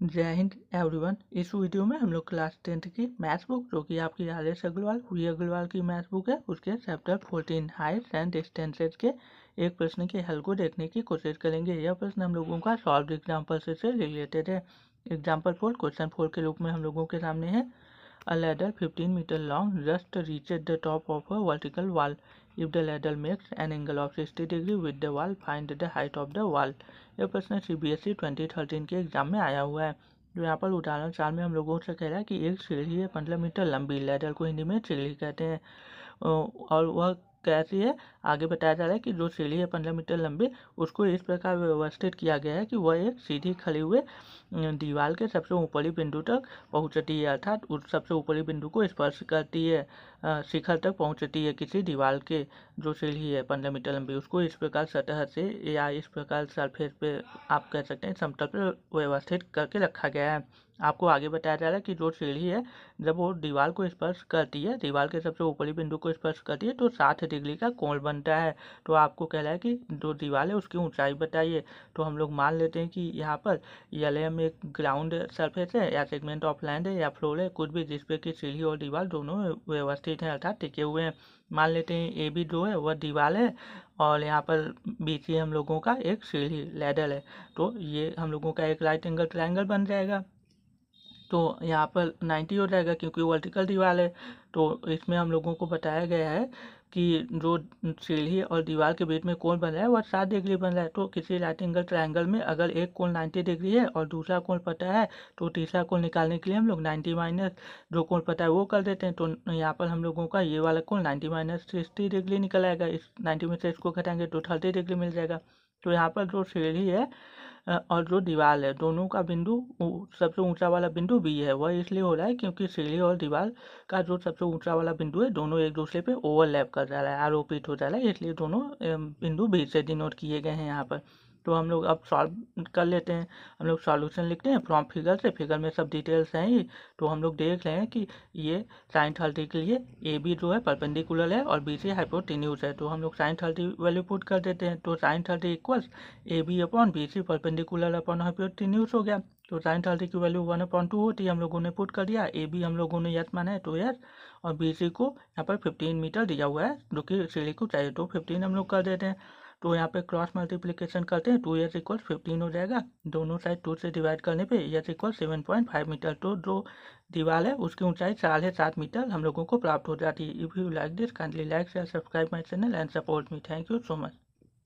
जय हिंद एवरीवन। इस वीडियो में हम लोग क्लास 10th की मैथ्स बुक जो कि आपकी राजेश अग्रवाल हुई अग्रवाल की मैथ्स बुक है उसके चैप्टर 14 हाइट्स एंड डिस्टेंसेज के एक प्रश्न के हल को देखने की कोशिश करेंगे। यह प्रश्न हम लोगों का सॉल्व एग्जाम्पल से रिलेटेड है। एग्जाम्पल 4 क्वेश्चन 4 के रूप में हम लोगों के सामने है। A ladder 15 meter long just reaches the top of a vertical wall. If the ladder makes an angle of 60 degree with the wall, find the height of the wall. यह प्रश्न CBSE 2013 के एग्जाम में आया हुआ है। जो यहाँ पर उदाहरण 4 में हम लोगों से कह रहा है कि एक सीढ़ी है 15 मीटर लंबी, लैडर को हिंदी में सीढ़ी कहते हैं। और वह कैसी है, आगे बताया जा रहा है कि जो सीढ़ी है 15 मीटर लंबी, उसको इस प्रकार व्यवस्थित किया गया है कि वह एक सीधी खड़े हुए दीवार के सबसे ऊपरी बिंदु तक पहुंचती है, अर्थात उस सबसे ऊपरी बिंदु को स्पर्श करती है, शिखर तक पहुंचती है किसी दीवार के। जो सीढ़ी है 15 मीटर लंबी, उसको इस प्रकार सतह से या इस प्रकार सरफेस पे आप कह सकते हैं समतल पर व्यवस्थित करके रखा गया है। आपको आगे बताया जा रहा है कि जो सीढ़ी है जब वो दीवार को स्पर्श करती है, दीवार के सबसे ऊपरी बिंदु को स्पर्श करती है तो 60 डिग्री का कोण बनता है। तो आपको कह रहा है कि जो दीवार है उसकी ऊंचाई बताइए। तो हम लोग मान लेते हैं कि यहाँ पर LM एक ग्राउंड सरफेस है या सेगमेंट ऑफ लैंड है या फ्लोर है, कुछ भी जिसपे कि सीढ़ी और दीवार दोनों व्यवस्थित हैं अर्थात टिके हुए हैं। मान लेते हैं AB जो है वह दीवार है और यहाँ पर BC हम लोगों का एक सीढ़ी लैडर है। तो ये हम लोगों का एक राइट एंगल ट्रायंगल बन जाएगा। तो यहाँ पर 90 हो जाएगा क्योंकि वर्टिकल दीवार है। तो इसमें हम लोगों को बताया गया है कि जो सीढ़ी और दीवार के बीच में कोण बन रहा है वह 60 डिग्री बन रहा है। तो किसी राइट एंगल ट्रायंगल में अगर एक कोण 90 डिग्री है और दूसरा कोण पता है तो तीसरा कोण निकालने के लिए हम लोग 90 माइनस जो कोण पता है वो कर देते हैं। तो यहाँ पर हम लोगों का ये वाला कोण 90 माइनस 60 डिग्री निकल आएगा। इस 90 में से इसको घटाएंगे तो 30 डिग्री मिल जाएगा। तो यहाँ पर जो सीढ़ी है और जो दीवार है दोनों का बिंदु सबसे ऊंचा वाला बिंदु बी है। वह इसलिए हो रहा है क्योंकि सीढ़ी और दीवार का जो सबसे ऊंचा वाला बिंदु है दोनों एक दूसरे पे ओवरलैप कर रहा है, आरोपित हो जा रहा है, इसलिए दोनों बिंदु बी से डिनोट किए गए हैं यहाँ पर। तो हम लोग अब सॉल्व कर लेते हैं। हम लोग सॉल्यूशन लिखते हैं फ्रॉम फिगर से। फिगर में सब डिटेल्स हैं ही। तो हम लोग देख रहे हैं कि ये साइन 30 के लिए AB जो है परपेंडिकुलर है और BC हाइपोटेन्यूज है। तो हम लोग साइन 30 वैल्यू पुट कर देते हैं। तो sine 30 equals AB upon BC perpendicular upon hypotenuse हो गया। तो साइन 30 की वैल्यू 1/2 होती है, हम लोगों ने पुट कर दिया। AB हम लोगों ने यस माना है तो यस, और BC को यहाँ पर 15 मीटर दिया हुआ है जो कि सीढ़ी को चाहिए, तो 15 हम लोग कर देते हैं। तो यहाँ पे क्रॉस मल्टीप्लिकेशन करते हैं, 2s इक्वल 15 हो जाएगा। दोनों साइड 2 से डिवाइड करने पे s इक्वल 7.5 मीटर। तो जो दीवार है उसकी ऊंचाई 7.5 मीटर हम लोगों को प्राप्त हो जाती है। If you like this kindly like share subscribe my channel and support me. Thank you so much.